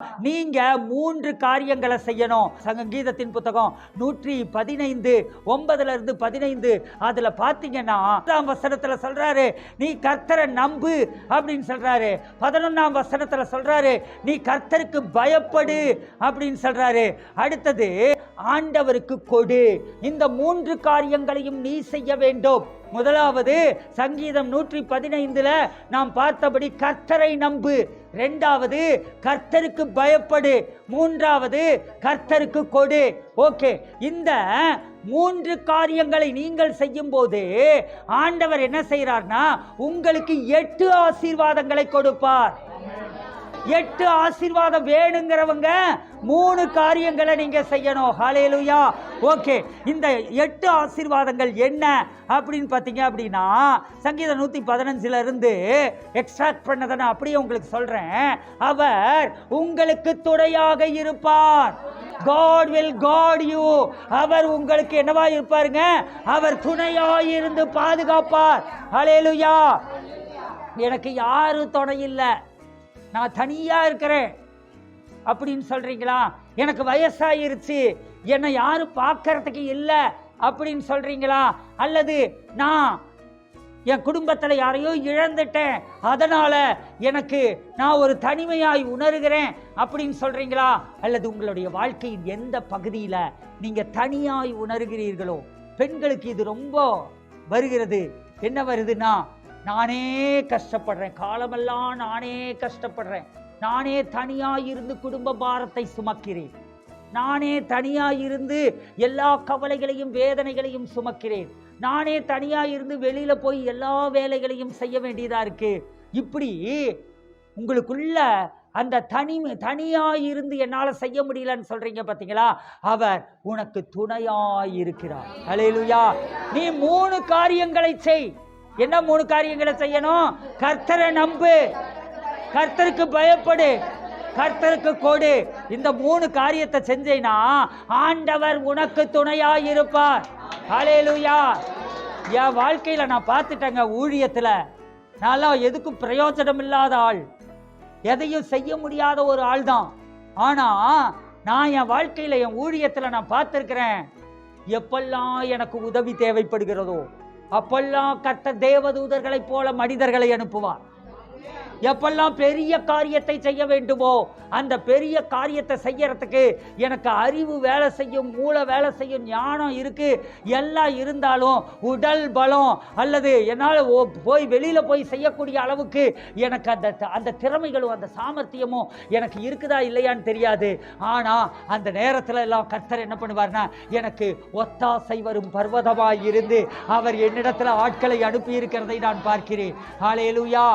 நீங்க 3 காரியங்களை செய்யணும். சங்கீதத்தின் புத்தகம் 115 9 15 அதுல பாத்தீங்கன்னா 10ஆம் வசனத்துல சொல்றாரு, நீ கர்த்தரை நம்பு அப்படின்னு சொல்றாரு. 11ஆம் வசனத்துல சொல்றாரு, நீ கர்த்தருக்கு பயப்படு அப்படின்னு சொல்றாரு. அடுத்தது, ஆண்டவருக்கு கொடு. இந்த 3 காரியங்களையும் நீ செய்ய வேண்டும். முதலாவது, சங்கீதம் 115 நாம் பார்த்தபடி கர்த்தரை நம்பு. இரண்டாவது, கர்த்தருக்கு பயப்படு. மூன்றாவது, கர்த்தருக்கு கொடு. ஓகே, இந்த 3 காரியங்களை நீங்கள் செய்யும் போது ஆண்டவர் என்ன செய்யறார்னா, உங்களுக்கு 8 ஆசீர்வாதங்களை கொடுப்பார். 8 ஆசீர்வாதம் வேணுங்கிறவங்க 3 காரியங்களை நீங்க செய்யணும். ஹல்லேலூயா. ஓகே, இந்த 8 ஆசீர்வாதங்கள் என்ன அப்படின்னு பார்த்தீங்க அப்படின்னா, சங்கீதம் 115 இருந்து எக்ஸ்ட்ராக்ட் பண்ணதை நான் அப்படியே உங்களுக்கு சொல்றேன். அவர் உங்களுக்கு துணையாக இருப்பார். God will guard you. அவர் உங்களுக்கு என்னவா இருப்பாருங்க? அவர் துணையாய் இருந்து பாதுகாப்பார். ஹல்லேலூயா. எனக்கு யாரும் துணை இல்லை, நான் தனியா இருக்கிறேன் அப்படின்னு சொல்றீங்களா? எனக்கு வயசாயிருச்சு, என்னை யாரும் பார்க்கறதுக்கு இல்லை அப்படின்னு சொல்றீங்களா? அல்லது நான் என் குடும்பத்தில் யாரையோ இழந்துட்டேன், அதனால நான் ஒரு தனிமையாய் உணர்கிறேன் அப்படின்னு சொல்றீங்களா? அல்லது உங்களுடைய வாழ்க்கையின் எந்த பகுதியில் நீங்க தனியாய் உணர்கிறீர்களோ, பெண்களுக்கு இது ரொம்ப வருகிறது. என்ன வருதுன்னா, நானே கஷ்டப்படுறேன், காலமெல்லாம் நானே கஷ்டப்படுறேன், நானே தனியாயிருந்து குடும்ப பாரத்தை சுமக்கிறேன், நானே தனியாயிருந்து எல்லா கவலைகளையும் வேதனைகளையும் சுமக்கிறேன், நானே தனியாயிருந்து வெளியில போய் எல்லா வேலைகளையும் செய்ய வேண்டியதா இருக்கு. இப்படி உங்களுக்குள்ள அந்த தனியாயிருந்து என்னால செய்ய முடியலன்னு சொல்றீங்க பாத்தீங்களா? அவர் உனக்கு துணையாயிருக்கிறார். ஹல்லேலூயா. நீ 3 காரியங்களை செய். என்ன 3 காரியங்களை செய்யணும்? கர்த்தரை நம்பு, கர்த்தருக்கு பயப்படு, கர்த்தருக்கு கொடு. இந்த 3 காரியத்தை செஞ்சேனா ஆண்டவர் உனக்கு துணையாய் இருப்பார். ஹல்லேலூயா. என் வாழ்க்கையில நான் பார்த்துட்டேங்க, ஊழியத்துல நான் எதுக்கும் பிரயோஜனம் இல்லாத ஆள், எதையும் செய்ய முடியாத ஒரு ஆள் தான். ஆனா நான் என் வாழ்க்கையில என் ஊழியத்துல நான் பார்த்திருக்கிறேன், எப்பெல்லாம் எனக்கு உதவி தேவைப்படுகிறதோ அப்பெல்லாம் கர்த்தர் தேவதூதர்களைப் போல மனிதர்களை அனுப்புவார். எப்பெல்லாம் பெரிய காரியத்தை செய்ய வேண்டுமோ அந்த பெரிய காரியத்தை செய்யறதுக்கு எனக்கு அறிவு வேலை செய்யும், மூளை வேலை செய்யும், ஞானம் இருக்கு, எல்லாம் இருந்தாலும் உடல் பலம் அல்லது என்னால் போய் வெளியில போய் செய்யக்கூடிய அளவுக்கு எனக்கு அந்த திறமைகளும் அந்த சாமர்த்தியமும் எனக்கு இருக்குதா இல்லையான்னு தெரியாது. ஆனா அந்த நேரத்துல எல்லாம் கர்த்தர் என்ன பண்ணுவார்னா, எனக்கு ஒத்தாசை வரும் பர்வதமாய் இருந்து அவர் என்னிடத்துல ஆட்களை அனுப்பி இருக்கிறதை நான் பார்க்கிறேன். ஹல்லேலூயா.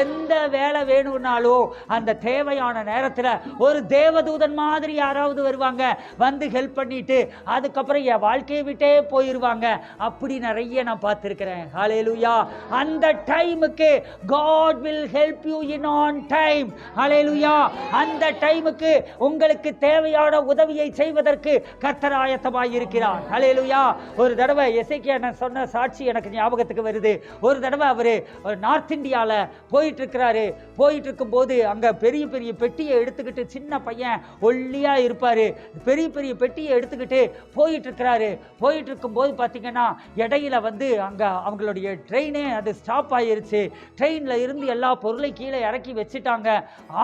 எந்த வேலை வேணும்னாலும் அந்த தேவையான நேரத்தில் ஒரு தேவதூதன் மாதிரி யாராவது வருவாங்க, வந்து ஹெல்ப் பண்ணிட்டு அதுக்கப்புறம் என் வாழ்க்கையை விட்டே போயிருவாங்க. அப்படி நிறைய நான் பார்த்திருக்கிறேன். ஹல்லேலூயா. அந்த டைமுக்கு God will help you in on time. ஹல்லேலூயா. அந்த டைமுக்கு உங்களுக்கு தேவையான உதவியை செய்வதற்கு கர்த்தர் ஆயத்தமாய் இருக்கிறார். ஹல்லேலூயா. ஒரு தடவை எசேக்கியா சொன்ன சாட்சி எனக்கு ஞாபகத்துக்கு வருது. ஒரு தடவை அவரு நார்த் இந்தியால போயிட்டு இருக்கிறாரு. போயிட்டு இருக்கும் போது அங்க பெரிய பெரிய பெட்டியை எடுத்துக்கிட்டு, சின்ன பையன் ஒல்லியா இருப்பாரு, பெரிய பெரிய பெட்டியை எடுத்துக்கிட்டு போயிட்டு இருக்கிறாரு. போயிட்டு இருக்கும் போது பாத்தீங்கன்னா இடையில அங்க அவங்களுடைய ட்ரெயினே அது ஸ்டாப் ஆயிருச்சு. ட்ரெயின்ல இருந்து எல்லா பொருளையும் கீழே இறக்கி வச்சுட்டாங்க.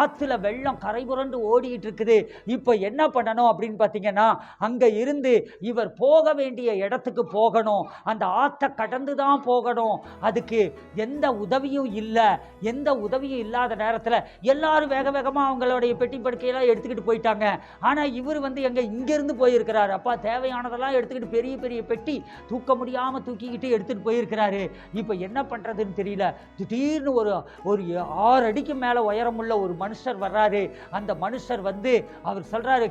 ஆத்துல வெள்ளம் கரை புரண்டு ஓடிட்டு இருக்குது. இப்போ என்ன பண்ணணும் அப்படின்னு பாத்தீங்கன்னா, அங்க இருந்து இவர் போக வேண்டிய இடத்துக்கு போகணும், அந்த ஆத்தை கடந்து தான் போகணும். அதுக்கு எந்த உதவியும் இல்லை. எந்த உதவியும் இல்லாத நேரத்தில் எல்லாரும் வேக வேகமா அவங்களுடைய பெட்டி படுக்கையெல்லாம் எடுத்துக்கிட்டு போயிட்டாங்க. ஆனா இவர் எங்க இங்கிருந்து போயிருக்கிறாரு. அப்பா தேவையானதெல்லாம் எடுத்துக்கிட்டு பெரிய பெரிய பெட்டி தூக்க முடியாம தூக்கிக்கிட்டு எடுத்துட்டு போயிருக்கிறாரு. இப்ப என்ன பண்றதுன்னு தெரியல. திடீர்னு ஒரு 6 அடிக்கு மேல உயரமுள்ள ஒரு மனுஷர் வர்றாரு. அந்த மனுஷர் அவர் சொல்றாரு,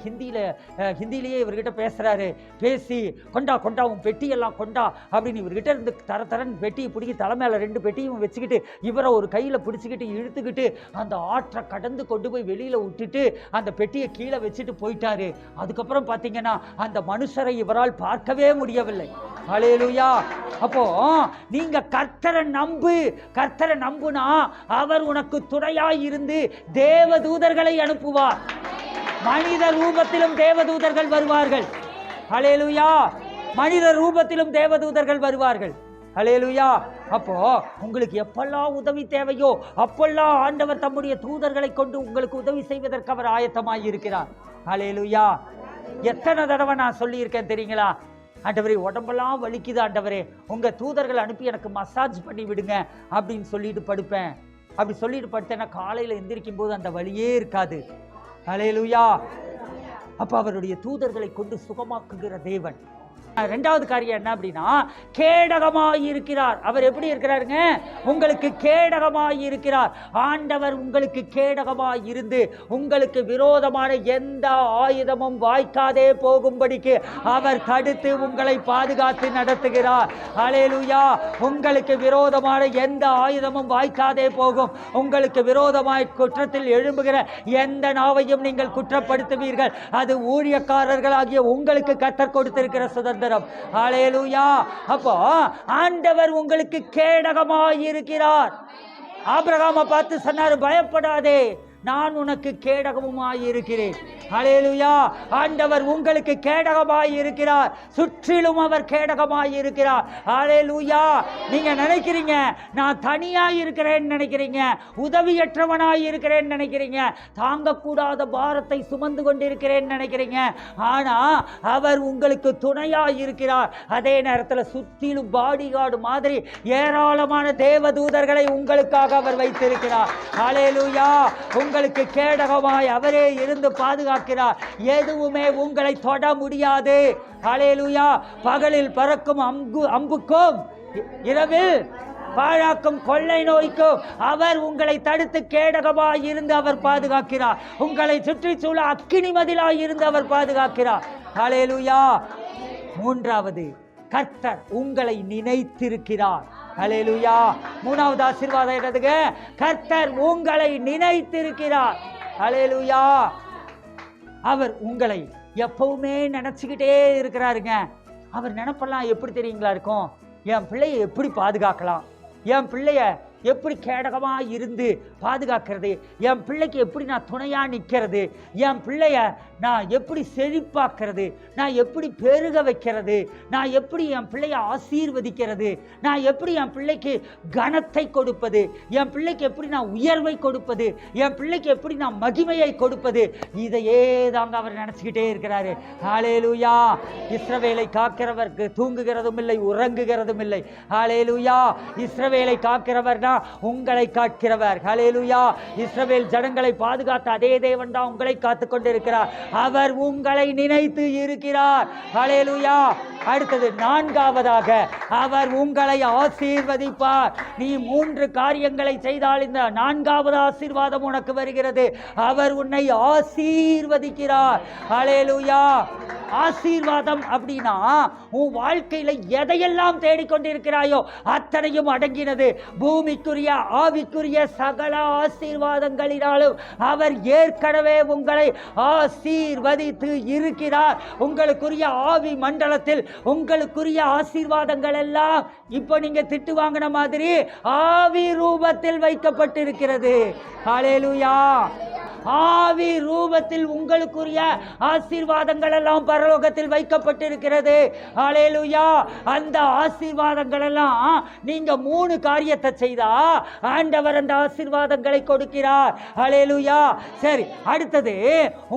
ஹிந்திலேயே இவர்கிட்ட பேசுறாரு. பேசி கொண்டா உன் பெட்டியெல்லாம் கொண்டா அப்படின்னு இவர்கிட்ட இருந்து தரன்னு பெட்டியை பிடிக்கி தலைமையில 2 பெட்டியும் வச்சுக்கிட்டு இவரை ஒரு கையில பிடிச்சிக்கிட்டு இழுத்துக்கிட்டு அந்த ஆற்றை கடந்து கொண்டு போய் வெளியில விட்டுட்டு அந்த பெட்டியை கீழே வச்சுட்டு போயிட்டாரு. அதுக்கப்புறம் பார்த்தீங்கன்னா அந்த மனுஷரை இவரால் பார்க்கவே முடியவில்லை. ஹல்லேலூயா. அப்போ நீங்க கர்த்தரை நம்புனா அவர் உனக்கு துணையாய் இருந்து தேவதூதர்களை அனுப்புவார். மனித ரூபத்திலும் தேவதூதர்கள் வருவார்கள். ஹல்லேலூயா. மனித ரூபத்திலும் தேவதூதர்கள் வருவார்கள். ஹல்லேலூயா. அப்போ உங்களுக்கு எப்பெல்லாம் உதவி தேவையோ அப்பெல்லாம் ஆண்டவர் தம்முடைய தூதர்களை கொண்டு உங்களுக்கு உதவி செய்வதற்கு அவர் ஆயத்தமாய் இருக்கிறார். ஹல்லேலூயா. எத்தனை தடவை நான் சொல்லியிருக்கேன் தெரியுங்களா? ஆண்டவரே, உடம்பெல்லாம் வலிக்குது ஆண்டவரே, உங்க தூதர்கள் அனுப்பி எனக்கு மசாஜ் பண்ணி விடுங்க அப்படின்னு சொல்லிட்டு படுப்பேன். அப்படி சொல்லிட்டு படுத்தேன்னா காலையில் எந்திரிக்கும் போது அந்த வலியே இருக்காது. ஹல்லேலூயா. அப்ப அவருடைய தூதர்களை கொண்டு சுகமாக்குகிற தேவன். ரெண்டாவது காரியம் என்ன அப்படின்னா, கேடகமாய் இருக்கிறார். அவர் எப்படி இருக்கிறாருங்க? உங்களுக்கு கேடகமாய் இருக்கிறார். ஆண்டவர் உங்களுக்கு கேடகமாய் இருந்து உங்களுக்கு விரோதமான எந்த ஆயுதமும் வாய்க்காதே போகும்படிக்கு அவர் தடுத்து உங்களை பாதுகாத்து நடத்துகிறார். ஹல்லேலூயா. உங்களுக்கு விரோதமான எந்த ஆயுதமும் வாய்க்காதே போகும். உங்களுக்கு விரோதமாய் குற்றத்தில் எழும்புகிற எந்த நாவையும் நீங்கள் குற்றப்படுத்துவீர்கள். அது ஊழியக்காரர்களாகிய உங்களுக்கு கர்த்தர் கொடுத்திருக்கிற சுதந்திரம். ஹல்லேலூயா. அப்போ ஆண்டவர் உங்களுக்கு கேடகமாய் இருக்கிறார். ஆபிரகாமை பார்த்து சொன்னார், பயப்படாதே, நான் உனக்கு கேடகமாய் இருக்கிறேன். ஹல்லேலூயா. ஆண்டவர் உங்களுக்கு கேடகமாய் இருக்கிறார். சுற்றிலும் அவர் கேடகமாய் இருக்கிறார். ஹல்லேலூயா. நீங்க நினைக்கிறீங்க நான் தனியாய் இருக்கிறேன்னு நினைக்கிறீங்க, உதவியற்றவனாய் இருக்கிறேன்னு நினைக்கிறீங்க, தாங்கக்கூடாத பாரத்தை சுமந்து கொண்டிருக்கிறேன்னு நினைக்கிறீங்க. ஆனா அவர் உங்களுக்கு துணையாய் இருக்கிறார். அதே நேரத்தில் சுற்றிலும் பாடிகார்டு மாதிரி ஏராளமான தேவதூதர்களை உங்களுக்காக அவர் வைத்திருக்கிறார். ஹல்லேலூயா. உங்களுக்கு கேடகமாய் அவரே இருந்து பாதுகாக்கிறார். எதுவுமே உங்களை தொட முடியாது. ஹல்லேலூயா. பகலில் பறக்கும் அம்புக்கும் இரவில் பாழாக்கும் கொள்ளை நோய்க்கும் அவர் உங்களை தடுத்து கேடகமாய் இருந்து அவர் பாதுகாக்கிறார். உங்களை சுற்றி சூழ அக்கினி மதிலாய் இருந்து அவர் பாதுகாக்கிறார். ஹல்லேலூயா. மூன்றாவது, கர்த்தர் உங்களை நினைத்திருக்கிறார். ஹல்லேலூயா. மூணாவது ஆசீர்வாதம் என்னதுங்க? கர்த்தர் உங்களை நினைத்திருக்கிறார். ஹல்லேலூயா. அவர் உங்களை எப்பவுமே நினைச்சுக்கிட்டே இருக்கிறாருங்க. அவர் நினைப்பெல்லாம் எப்படி தெரியுங்களா இருக்கும்? என் பிள்ளையை எப்படி பாதுகாக்கலாம், என் பிள்ளைய எப்படி கேடகமாக இருந்து பாதுகாக்கிறது, என் பிள்ளைக்கு எப்படி நான் துணையாக நிற்கிறது, என் பிள்ளைய நான் எப்படி செழிப்பாக்கிறது, நான் எப்படி பெருக வைக்கிறது, நான் எப்படி என் பிள்ளைய ஆசீர்வதிக்கிறது, நான் எப்படி என் பிள்ளைக்கு கனத்தை கொடுப்பது, என் பிள்ளைக்கு எப்படி நான் உயர்வை கொடுப்பது, என் பிள்ளைக்கு எப்படி நான் மகிமையை கொடுப்பது, இதையே தாங்க அவர் நினச்சிக்கிட்டே இருக்கிறாரு. ஹல்லேலூயா. இஸ்ரவேலை காக்கிறவருக்கு தூங்குகிறதும் இல்லை உறங்குகிறதும் இல்லை. ஹல்லேலூயா. இஸ்ரவேலை காக்கிறவர்னா உங்களை காக்கிறவர். ஹல்லேலூயா. இஸ்ரவேல் ஜனங்களை பாதுகாத்த அதே தேவன் தான் உங்களை காத்துக் கொண்டிருக்கிறார். அவர் உங்களை நினைத்து இருக்கிறார். ஹல்லேலூயா. அடுத்தது, நான்காவதாக அவர் உங்களை ஆசீர்வதிப்பார். நீ 3 காரியங்களை செய்தால் இந்த 4வது ஆசீர்வாதம் உனக்கு வருகிறது. அவர் உன்னை ஆசீர்வதிக்கிறார். ஹல்லேலூயா. ஆசீர்வாதம் அப்படின்னா உன் வாழ்க்கையில எதையெல்லாம் தேடிக்கொண்டிருக்கிறாயோ அத்தனையும் அடங்கினது. பூமிக்குரிய ஆவிக்குரிய சகல ஆசீர்வாதங்களினாலும் அவர் ஏற்கனவே உங்களை ஆசீர்வதித்து இருக்கிறார். உங்களுக்குரிய ஆவி மண்டலத்தில் உங்களுக்குரிய ஆசீர்வாதங்கள் எல்லாம் இப்போ நீங்க திட்டு வாங்கின மாதிரி ஆவி ரூபத்தில் வைக்கப்பட்டிருக்கிறது. ஹல்லேலூயா. ஆவி ரூபத்தில் உங்களுக்குரிய ஆசீர்வாதங்கள் எல்லாம் பரலோகத்தில் வைக்கப்பட்டிருக்கிறது. ஹல்லேலூயா. அந்த ஆசீர்வாதங்கள் எல்லாம் நீங்க 3 காரியத்தை செய்தா ஆண்டவர் அந்த ஆசீர்வாதங்களை கொடுக்கிறார். ஹல்லேலூயா. சரி, அடுத்தது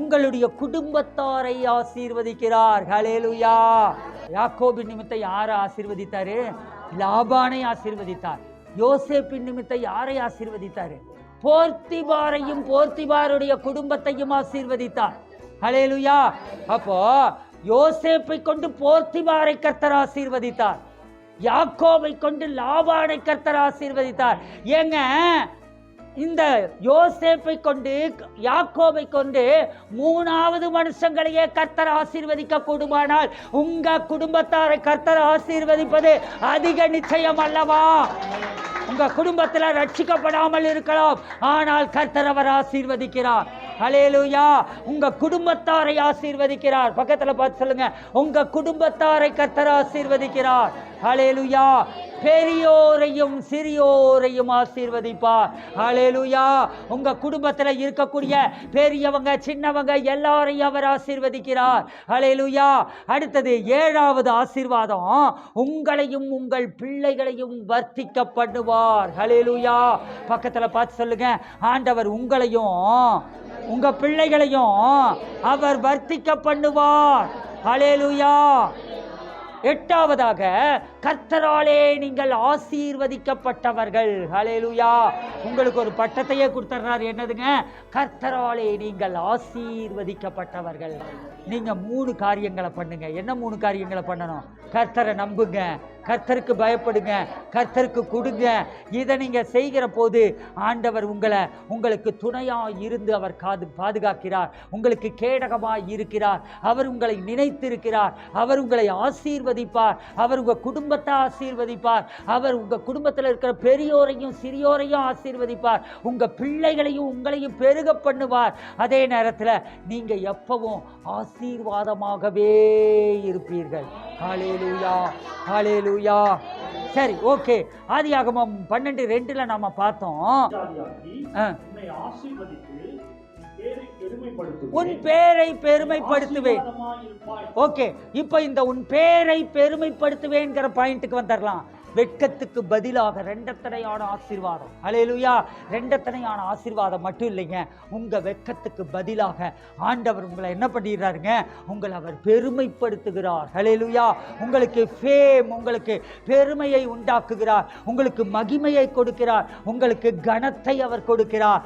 உங்களுடைய குடும்பத்தாரை ஆசீர்வதிக்கிறார். ஹல்லேலூயா. யாக்கோபின் நிமித்தம் யாரை ஆசீர்வதித்தாரு? லாபானை ஆசீர்வதித்தார். யோசேப்பின் நிமித்தம் யாரை ஆசீர்வதித்தாரு? போர்த்திபாரையும் போர்த்திபாருடைய குடும்பத்தையும் ஆசீர்வதித்தார். ஹல்லேலூயா. அப்போ யோசேப்பை கொண்டு போர்த்திபாரை கர்த்தர் ஆசீர்வதித்தார். யாக்கோபை கொண்டு லாபானை கர்த்தர் ஆசீர்வதித்தார். ஏங்க, இந்த யோசேப்பை கொண்டு யாக்கோபை கொண்டு 3வது மனுஷங்களையே கர்த்தர் ஆசீர்வதிக்க கூடுமானால் உங்க குடும்பத்தாரை கர்த்தர் ஆசீர்வதிப்பது அதிக நிச்சயம் அல்லவா? உங்க குடும்பத்தில் ரட்சிக்கப்படாமல் இருக்கலாம், ஆனால் கர்த்தர் அவர் ஆசீர்வதிக்கிறார். ஹல்லேலூயா. உங்க குடும்பத்தாரை ஆசீர்வதிக்கிறார். பக்கத்துல பார்த்து சொல்லுங்க, உங்க குடும்பத்தாரை கர்த்தர் ஆசீர்வதிக்கிறார். ஹல்லேலூயா. பெரியோரையும் சிறியோரையும் ஆசீர்வதிப்பார். ஹல்லேலூயா. உங்க குடும்பத்தில் இருக்கக்கூடிய பெரியவங்க சின்னவங்க எல்லாரையும் அவர் ஆசீர்வதிக்கிறார். ஹல்லேலூயா. அடுத்தது 7வது ஆசீர்வாதம், உங்களையும் உங்கள் பிள்ளைகளையும் வர்த்திக்க பண்ணுவார். ஹல்லேலூயா. பக்கத்தில் பார்த்து சொல்லுங்க, ஆண்டவர் உங்களையும் உங்க பிள்ளைகளையும் அவர் வர்த்திக்க பண்ணுவார். ஹல்லேலூயா. 8வதாக, கர்த்தராலே நீங்கள் ஆசீர்வதிக்கப்பட்டவர்கள். ஹல்லேலூயா. உங்களுக்கு ஒரு பட்டத்தையே கொடுத்துறாரு. என்னதுங்க? கர்த்தராலே நீங்கள் ஆசீர்வதிக்கப்பட்டவர்கள். நீங்க 3 காரியங்களை பண்ணுங்க. என்ன 3 காரியங்களை பண்ணணும்? கர்த்தரை நம்புங்க, கர்த்தருக்கு பயப்படுங்க, கர்த்தருக்கு கொடுங்க. இதை நீங்க செய்கிற போது ஆண்டவர் உங்களுக்கு துணையா இருந்து அவர் பாதுகாக்கிறார். உங்களுக்கு கேடகமாய் இருக்கிறார். அவர் உங்களை நினைத்திருக்கிறார். அவர் உங்களை ஆசீர்வதிப்பார். அவர் உங்க குடும்பத்தை ஆசீர்வதிப்பார். அவர் உங்க குடும்பத்தில் இருக்கிற பெரியோரையும் சிறியோரையும் ஆசீர்வதிப்பார். உங்க பிள்ளைகளையும் உங்களையும் பெருக பண்ணுவார். அதே நேரத்தில் நீங்க எப்பவும் ஆசீர்வாதமாகவே இருப்பீர்கள். ஹல்லேலூயா. ஹல்லேலூயா. சரி, ஓகே. ஆதியாகமம் 12:2 நாம பார்த்தோம், உன் பேரை பெருமைப்படுத்துவேன். ஓகே, இப்ப இந்த உன் பேரை பெருமைப்படுத்துவேன்ங்கிற பாயிண்ட்டுக்கு வந்துடலாம். வெட்கத்துக்கு பதிலாக 2 ஆசீர்வாதம். ஹல்லேலூயா. 2 ஆசீர்வாதம் மட்டும் இல்லைங்க, உங்க வெட்கத்துக்கு பதிலாக ஆண்டவர் உங்களை என்ன பண்ணிடுறாருங்க? உங்களை அவர் பெருமைப்படுத்துகிறார். ஹல்லேலூயா. உங்களுக்கு ஃபேம், உங்களுக்கு பெருமையை உண்டாக்குகிறார். உங்களுக்கு மகிமையை கொடுக்கிறார். உங்களுக்கு கனத்தை அவர் கொடுக்கிறார்.